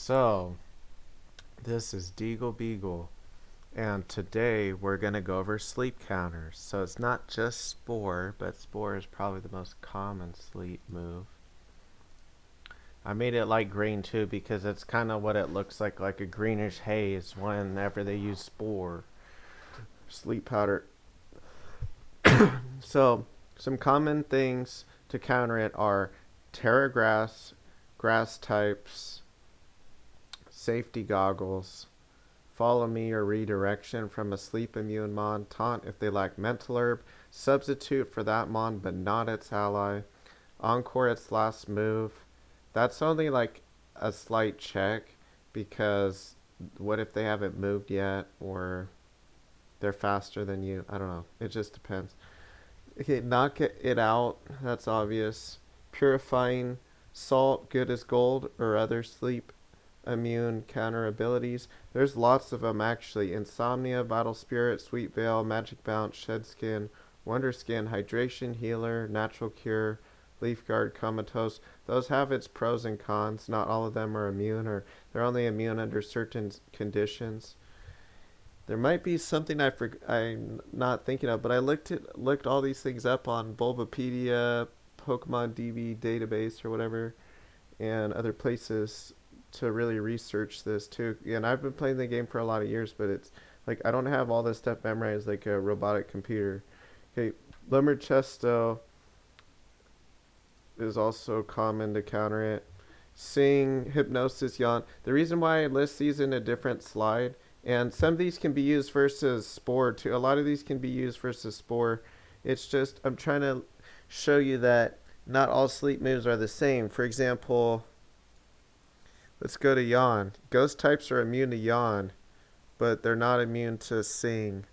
So, this is DeagleBeagle, and today we're going to go over sleep counters. So, it's not just Spore, but Spore is probably the most common sleep move. I made it light green too because it's kind of what it looks like a greenish haze whenever they use Spore sleep powder. So, some common things to counter it are Terra grass types, safety goggles, follow me or redirection from a sleep immune mon, taunt if they lack mental herb, substitute for that mon but not its ally, encore its last move. That's only like a slight check because what if they haven't moved yet or they're faster than you? I don't know. It just depends. Okay, knock it out. That's obvious. Purifying salt, good as gold, or other sleep immune counter abilities. There's lots of them actually. Insomnia, Vital Spirit, Sweet Veil, Magic Bounce, Shed Skin, Wonder Skin, Hydration Healer, Natural Cure, Leaf Guard, Comatose. Those have its pros and cons. Not all of them are immune, or they're only immune under certain conditions. There might be something I'm not thinking of, but I looked all these things up on Bulbapedia, Pokemon DB database or whatever, and other places to really research this too. And I've been playing the game for a lot of years, but it's like I don't have all this stuff memorized like a robotic computer. Okay, Lumberchesto is also common to counter it. Sing, Hypnosis, Yawn. The reason why I list these in a different slide, and some of these can be used versus Spore too. A lot of these can be used versus Spore. It's just I'm trying to show you that not all sleep moves are the same. For example, let's go to Yawn. Ghost types are immune to Yawn, but they're not immune to Sing,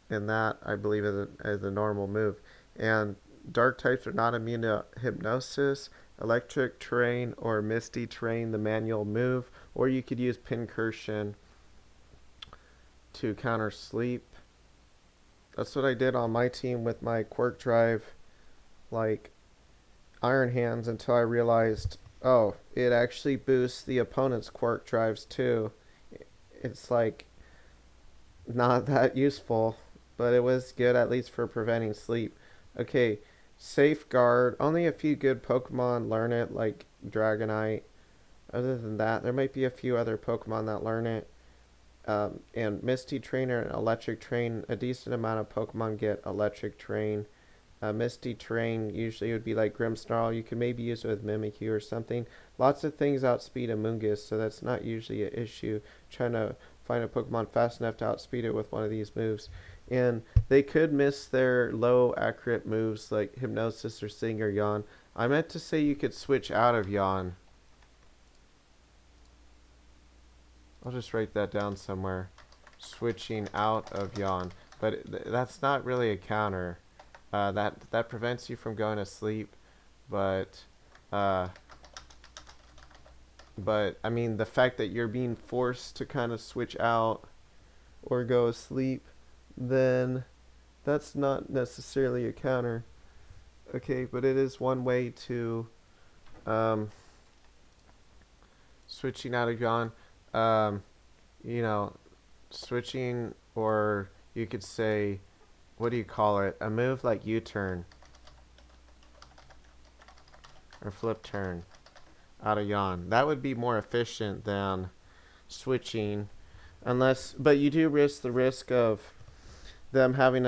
and that I believe is a normal move. And dark types are not immune to Hypnosis, Electric Terrain, or Misty Terrain, the manual move. Or you could use Pincursion to counter sleep. That's what I did on my team with my Quirk Drive, like Iron Hands, until I realized, oh, it actually boosts the opponent's Quirk Drives too. It's like not that useful, but it was good at least for preventing sleep. Okay, Safeguard. Only a few good Pokemon learn it, like Dragonite. Other than that, there might be a few other Pokemon that learn it. And Misty Trainer and Electric Train, a decent amount of Pokemon get Electric Train. Misty Terrain usually would be like Grimmsnarl. You could maybe use it with Mimikyu or something. Lots of things outspeed Amoonguss, so that's not usually an issue. Trying to find a Pokemon fast enough to outspeed it with one of these moves. And they could miss their low accurate moves like Hypnosis or Sing or Yawn. I meant to say you could switch out of Yawn. I'll just write that down somewhere. Switching out of Yawn. But that's not really a counter. That prevents you from going to sleep, but I mean the fact that you're being forced to kind of switch out or go asleep, then that's not necessarily a counter. Okay, but it is one way to switching out of Yawn. Um, you know, switching, or you could say, what do you call it? A move like U-turn or flip turn out of Yawn. That would be more efficient than switching, but you do risk the risk of them having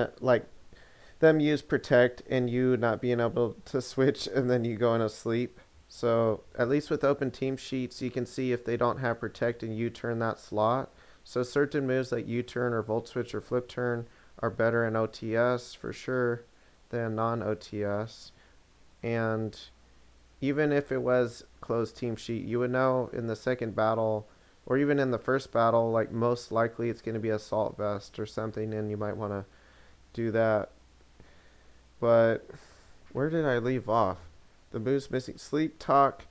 them use protect and you not being able to switch and then you go into sleep. So at least with open team sheets, you can see if they don't have protect and U-turn that slot. So certain moves like U-turn or volt switch or flip turn are better in OTS for sure than non-OTS. And even if it was closed team sheet, you would know in the second battle or even in the first battle, like most likely it's going to be Assault Vest or something, and you might want to do that. But where did I leave off? The move's missing. Sleep Talk.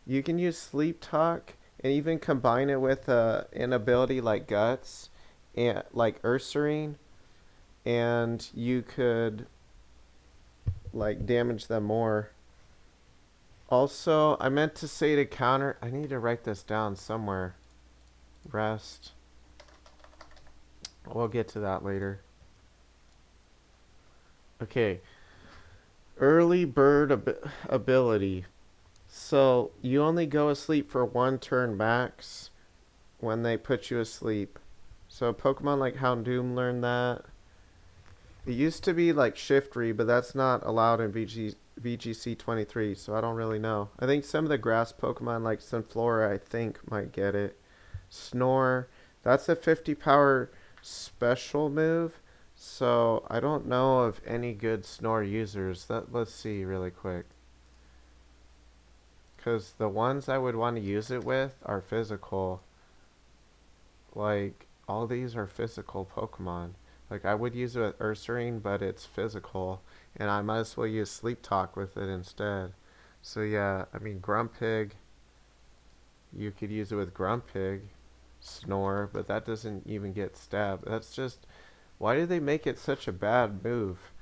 You can use Sleep Talk and even combine it with an ability like Guts and like Ursaring, and you could like damage them more. Also, I meant to say to counter, I need to write this down somewhere. Rest. We'll get to that later. Okay. Early bird ability. So you only go asleep for one turn max when they put you asleep. So Pokemon like Houndoom learned that. It used to be like Shiftry, but that's not allowed in VGC 23, so I don't really know. I think some of the grass Pokemon like Sunflora, I think, might get it. Snore, that's a 50 power special move, so I don't know of any good Snore users. Let's see really quick. Because the ones I would want to use it with are physical. Like, all these are physical Pokemon. Like, I would use it with Ursaring, but it's physical. And I might as well use Sleep Talk with it instead. So, yeah, I mean, Grumpig. You could use it with Grumpig. Snore, but that doesn't even get stabbed. That's just... Why do they make it such a bad move?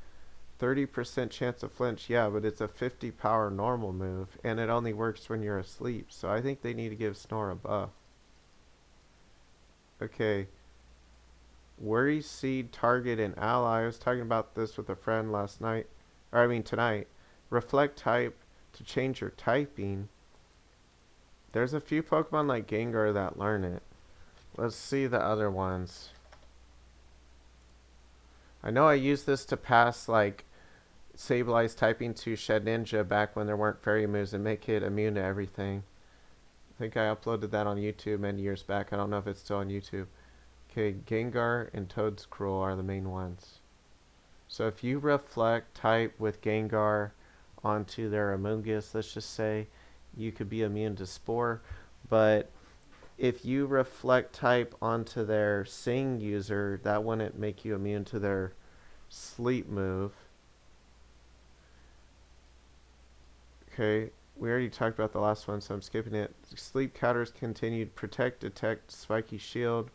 30% chance of flinch, yeah, but it's a 50 power normal move. And it only works when you're asleep. So I think they need to give Snore a buff. Okay. Worry seed, target, and ally. I was talking about this with a friend last night. Or I mean tonight. Reflect type to change your typing. There's a few Pokemon like Gengar that learn it. Let's see the other ones. I know I used this to pass like Sableye typing to Shed Ninja back when there weren't fairy moves and make it immune to everything. I think I uploaded that on YouTube many years back. I don't know if it's still on YouTube. Okay, Gengar and Toedscruel are the main ones. So if you reflect type with Gengar onto their Amoonguss, let's just say, you could be immune to Spore. But if you reflect type onto their Sing user, that wouldn't make you immune to their Sleep move. Okay, we already talked about the last one, so I'm skipping it. Sleep counters continued. Protect, detect, spiky shield.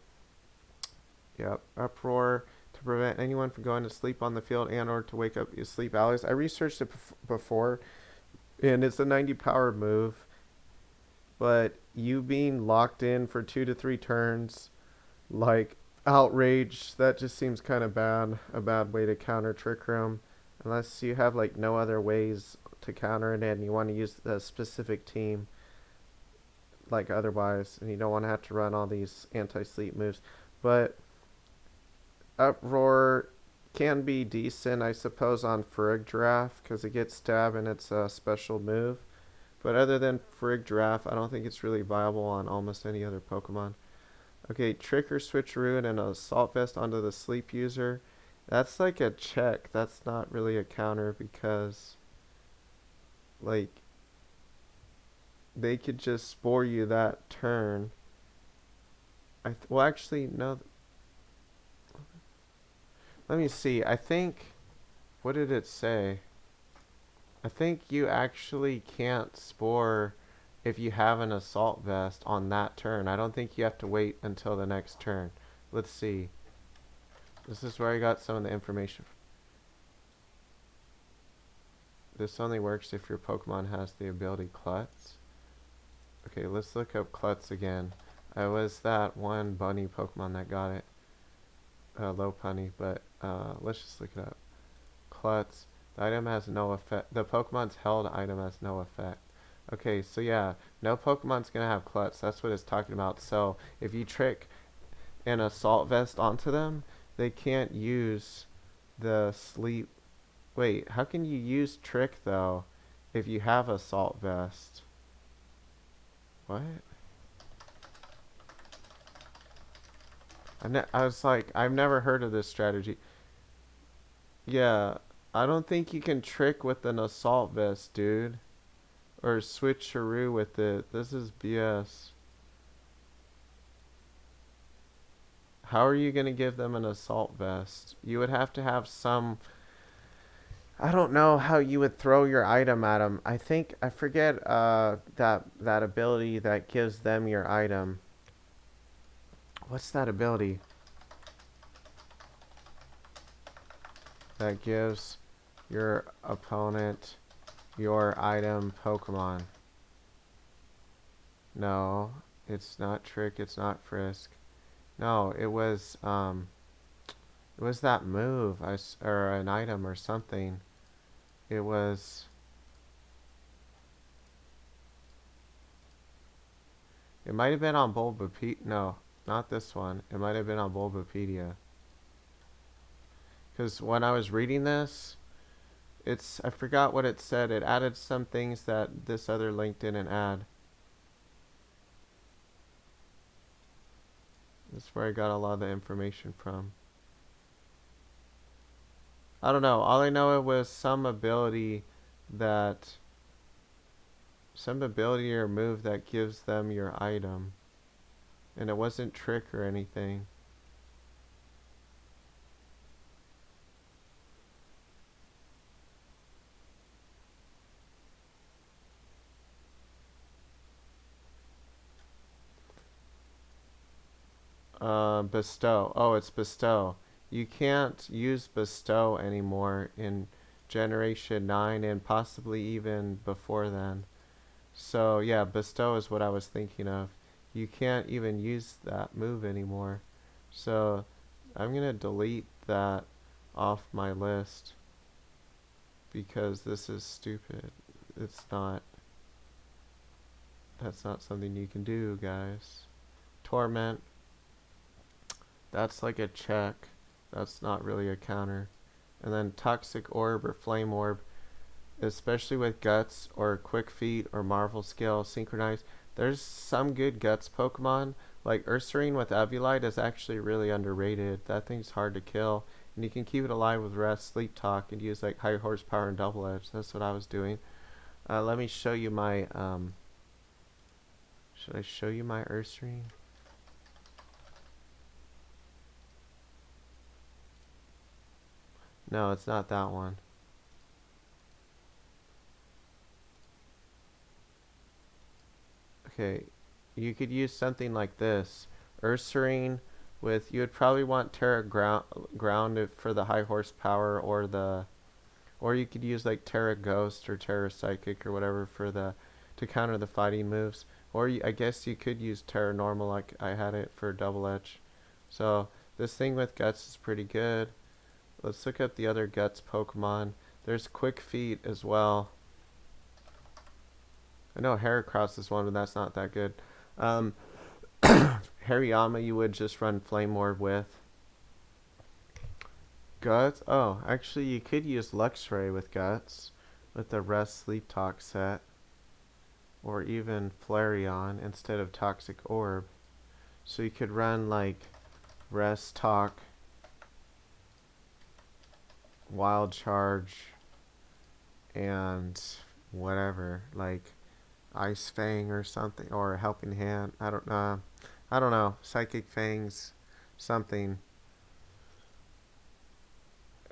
Yep. Uproar to prevent anyone from going to sleep on the field and or to wake up your sleep allies. I researched it before, and it's a 90 power move. But you being locked in for 2 to 3 turns, like outrage, that just seems kind of bad. A bad way to counter Trick Room. Unless you have like no other ways to counter it and you want to use a specific team like otherwise, and you don't want to have to run all these anti-sleep moves. But Uproar can be decent, I suppose, on Frigg Giraffe because it gets stabbed and it's a special move. But other than Frigg Giraffe, I don't think it's really viable on almost any other Pokemon. Okay, Trick or Switcheroo and an Assault Vest onto the Sleep user. That's like a check. That's not really a counter because, like, they could just Spore you that turn. Well, actually, no. Let me see. I think... What did it say? I think you actually can't Spore if you have an Assault Vest on that turn. I don't think you have to wait until the next turn. Let's see. This is where I got some of the information. This only works if your Pokemon has the ability Klutz. Okay, let's look up Klutz again. I was that one bunny Pokemon that got it. Lopunny, but let's just look it up. Klutz. The item has no effect. The Pokemon's held item has no effect. Okay, so yeah, no Pokemon's gonna have Klutz. That's what it's talking about. So if you trick an Assault Vest onto them, they can't use the Sleep. Wait, how can you use Trick though if you have Assault Vest? What? I was like, I've never heard of this strategy. Yeah, I don't think you can trick with an Assault Vest, dude. Or Switcheroo with it. This is BS. How are you going to give them an Assault Vest? You would have to have some... I don't know how you would throw your item at them. I forget that ability that gives them your item. What's that ability? That gives your opponent your item Pokemon. No. It's not Trick, it's not Frisk. No, it was that move, or an item or something. It was, it might have been on Bulbapedia. No, not this one. It might have been on Bulbapedia. Because when I was reading this, I forgot what it said. It added some things that this other link didn't add. That's where I got a lot of the information from. I don't know. All I know it was some ability or move that gives them your item. And it wasn't Trick or anything. Bestow. Oh, it's Bestow. You can't use Bestow anymore in Generation 9 and possibly even before then. So, yeah, Bestow is what I was thinking of. You can't even use that move anymore. So, I'm going to delete that off my list because this is stupid. It's not. That's not something you can do, guys. Torment. That's like a check. That's not really a counter. And then Toxic Orb or Flame Orb, especially with Guts or Quick Feet or Marvel Scale Synchronize. There's some good Guts Pokemon. Like Ursaring with Eviolite is actually really underrated. That thing's hard to kill. And you can keep it alive with Rest, Sleep Talk, and use like High Horsepower and Double Edge. That's what I was doing. Let me show you my... should I show you my Ursaring? No, it's not that one. Okay, you could use something like this. Ursaring with, you would probably want Terra Ground for the high horsepower, or you could use like Terra Ghost or Terra Psychic or whatever to counter the fighting moves. Or I guess you could use Terra Normal like I had it for Double Edge. So this thing with Guts is pretty good. Let's look up the other Guts Pokemon. There's Quick Feet as well. I know Heracross is one, but that's not that good. Hariyama you would just run Flame Orb with. Guts? Oh, actually you could use Luxray with Guts. With the Rest Sleep Talk set. Or even Flareon instead of Toxic Orb. So you could run like Rest Talk, Wild Charge, and whatever, like Ice Fang or something, or Helping Hand. I don't know. Psychic Fangs, something.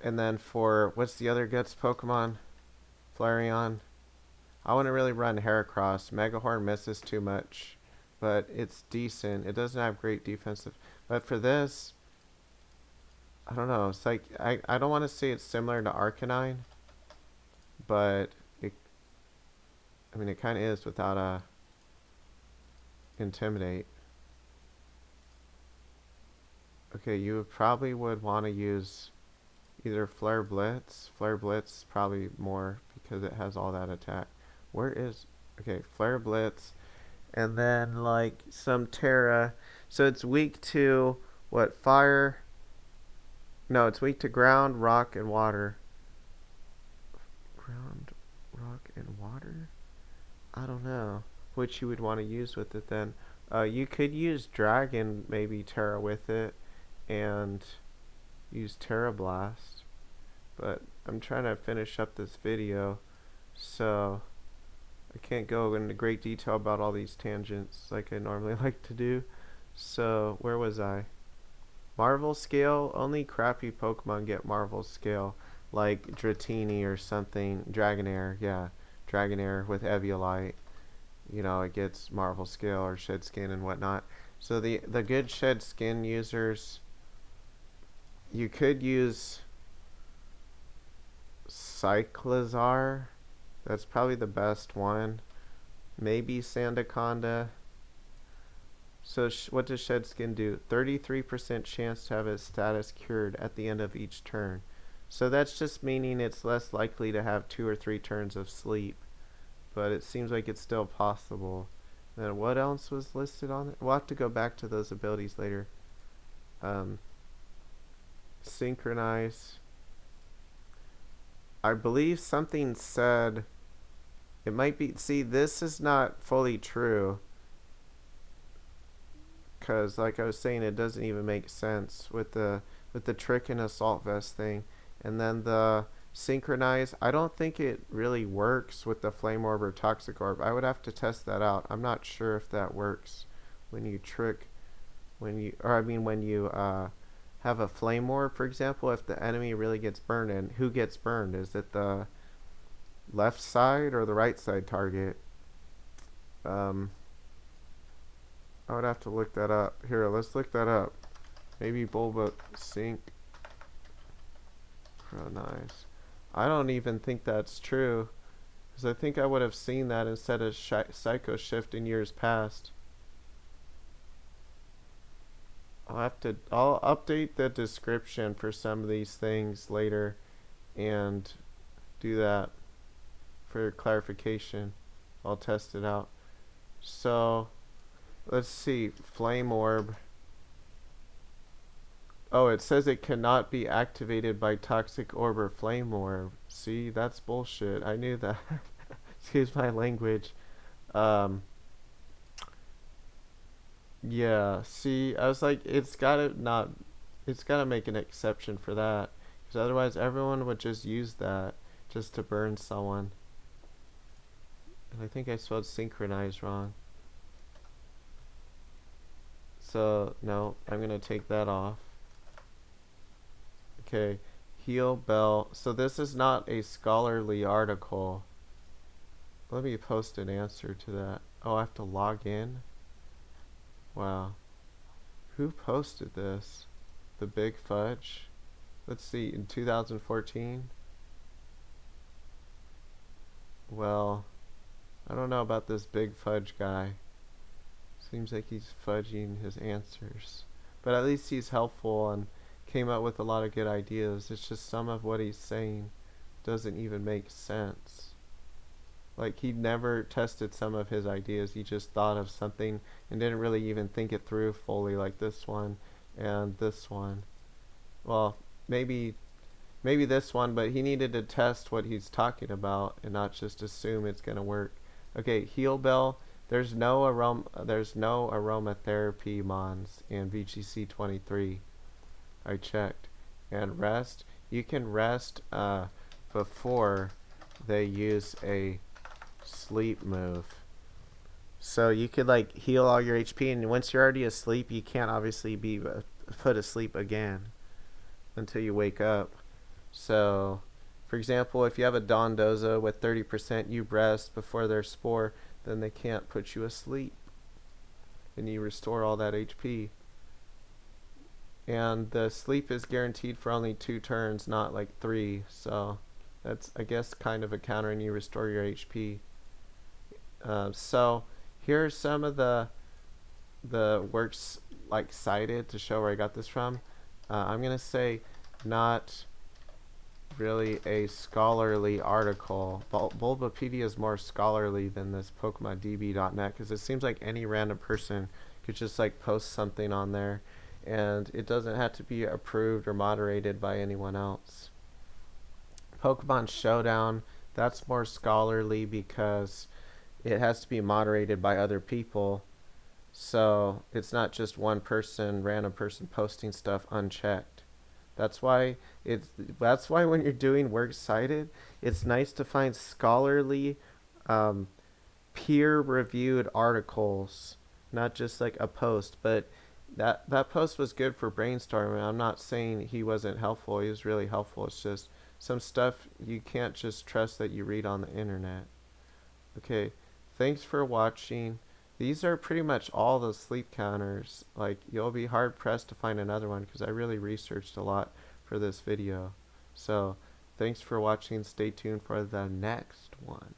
And then for what's the other Guts Pokemon? Flareon. I want to really run Heracross. Megahorn misses too much, but it's decent. It doesn't have great defensive. But for this, I don't know. It's like I don't want to say it's similar to Arcanine, but it kind of is without a Intimidate. Okay, you probably would want to use either Flare Blitz. Flare Blitz is probably more because it has all that attack. Okay, Flare Blitz, and then like some Terra. So it's weak to what? Fire? No, it's weak to ground, rock, and water. Ground, rock, and water? I don't know which you would want to use with it then. You could use Dragon, maybe Terra with it, and use Terra Blast. But I'm trying to finish up this video, so I can't go into great detail about all these tangents like I normally like to do. So, where was I? Marvel Scale? Only crappy Pokemon get Marvel Scale, like Dratini or something. Dragonair, yeah. Dragonair with Eviolite. You know, it gets Marvel Scale or Shed Skin and whatnot. So the good Shed Skin users, you could use Cyclizar. That's probably the best one. Maybe Sandaconda. So what does Shed Skin do? 33% chance to have his status cured at the end of each turn. So that's just meaning it's less likely to have 2 or 3 turns of sleep. But it seems like it's still possible. Then what else was listed on it? We'll have to go back to those abilities later. Synchronize. I believe something said it might be. See, this is not fully true. Because like I was saying, it doesn't even make sense with the trick and assault vest thing. And then the synchronize, I don't think it really works with the flame orb or toxic orb. I would have to test that out. I'm not sure if that works when you trick, when you have a flame orb, for example. If the enemy really gets burned, and who gets burned? Is it the left side or the right side target? I would have to look that up. Here, let's look that up. Maybe Bulba sync. Synchronize. I don't even think that's true, because I think I would have seen that instead of Psycho Shift in years past. I'll update the description for some of these things later and do that for clarification. I'll test it out. So let's see, flame orb. Oh, it says it cannot be activated by toxic orb or flame orb. See, that's bullshit. I knew that. Excuse my language. Yeah, see, I was like, it's gotta make an exception for that, because otherwise everyone would just use that just to burn someone. And I think I spelled synchronize wrong. So, no, I'm gonna take that off. Okay, heal bell. So this is not a scholarly article. Let me post an answer to that. Oh, I have to log in? Wow. Who posted this? The Big Fudge? Let's see, in 2014? Well, I don't know about this Big Fudge guy. Seems like he's fudging his answers. But at least he's helpful and came up with a lot of good ideas. It's just some of what he's saying doesn't even make sense. Like, he never tested some of his ideas. He just thought of something and didn't really even think it through fully, like this one and this one. Well, maybe this one, but he needed to test what he's talking about and not just assume it's going to work. Okay, heal bell. There's no aromatherapy mons in VGC 23. I checked. And rest, you can rest before they use a sleep move. So you could like heal all your HP, and once you're already asleep, you can't obviously be put asleep again until you wake up. So, for example, if you have a Dondoza with 30%, you rest before their Spore, then they can't put you asleep, and you restore all that HP. And the sleep is guaranteed for only 2 turns, not like 3. So that's, I guess, kind of a counter, and you restore your HP. So here are some of the works like cited to show where I got this from. I'm gonna say not really a scholarly article. Bulbapedia is more scholarly than this PokemonDB.net, because it seems like any random person could just like post something on there, and it doesn't have to be approved or moderated by anyone else. Pokemon Showdown, that's more scholarly because it has to be moderated by other people, so it's not just one person, random person posting stuff unchecked. That's why when you're doing works cited, it's nice to find scholarly, peer-reviewed articles, not just like a post. But that post was good for brainstorming. I'm not saying he wasn't helpful. He was really helpful. It's just some stuff you can't just trust that you read on the internet. Okay, thanks for watching. These are pretty much all the sleep counters. Like, you'll be hard pressed to find another one, because I really researched a lot for this video. So thanks for watching. Stay tuned for the next one.